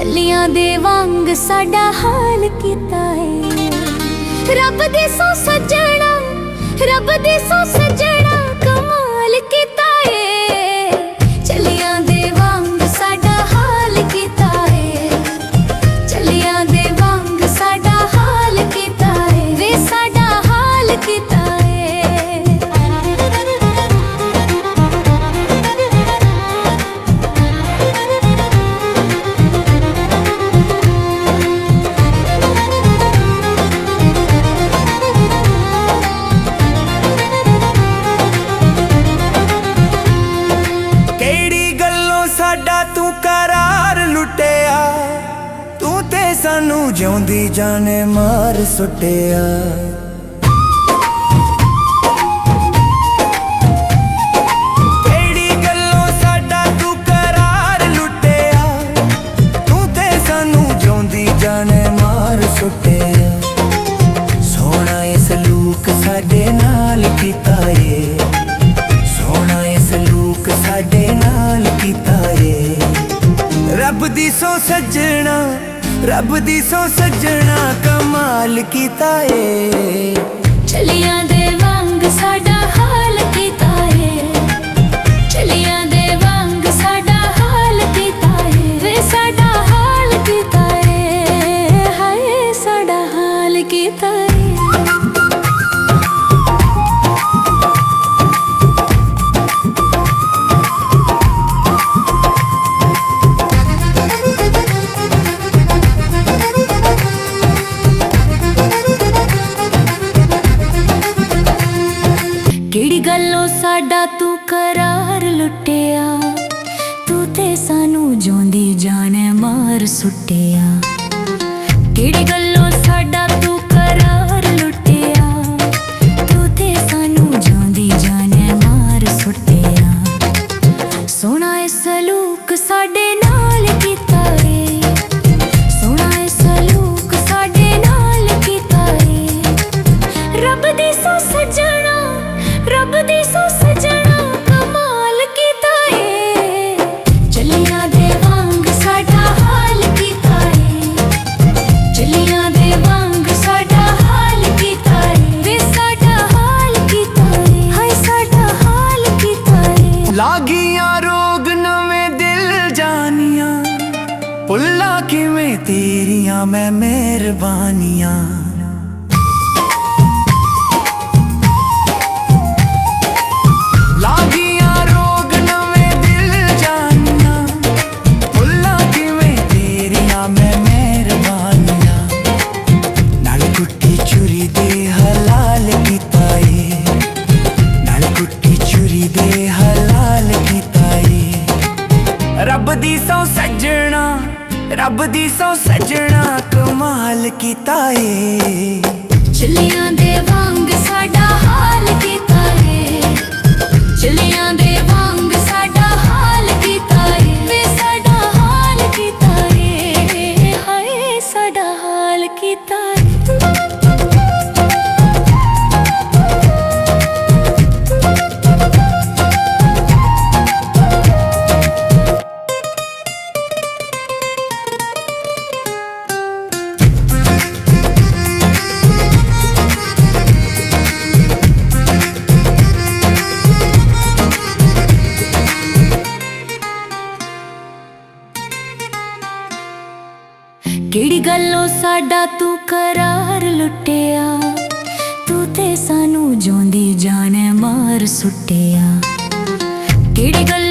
चलियां दे वांग साडा हाल कीता है। रब दे सौ सजना, रब दे सौ सजना कमाल कीता है। चलियां दे वांग साडा हाल कीता है। चलियां दे वांग साडा हाल कीता है। वे साडा हाल कीता है। तू करार लुटिया, तू ते सानू जिउंदी जाने मार सुटिया। केड़ी गल्लों साडा तू करार लुटिया, तू ते सानू जिउंदी जाने मार सुटिया। सोना ए सलूक साडे नाल कीता ए, सोना ए सलूक साडे नाल कीता ए। रब दी सौ सजना, रब दी सौ सजना कमाल कीता है। चलियां दे वांग साडा हाल कीता है। चलियां दे वांग साडा हाल कीता है। वे साडा हाल कीता है। हाय साडा हाल कीता है। केड़ी गल्लों साडा तू करार लुटिया, तू ते सानू जिउंदी जाने मार सुटिया। केड़ी गल्लों साडा तू करार लुटिया, तू ते सानू जिउंदी जाने मार सुटिया। सोना ए सलूक साडे नाल कीता है। सोना ए सलूक साडे नाल कीता है। रब दी सौ सजना, रब दी सौ सजना कमाल कीता है। चलियां दे वांग साडा हाल कीता है। चलियां दे वांग साडा हाल कीता है। वे साडा हाल कीता है। हाय साडा हाल कीता है। लागियां रोग नवें दिल जानियां, भुल्ला किवें तेरियां मैं मेहरबानियां। रब दी सौ सजना, रब दी सौ सजना कमाल कीता है। चलियां दे वांग साडा हाल कीता है। चलियां दे वांग साडा हाल कीता है। वे साडा हाल कीता है। हाय साडा हाल कीता है। केड़ी गल्लों साडा तू करार लुटिया, तू ते सानू जिउंदी जाने मार सुटिया। केड़ी गल्लों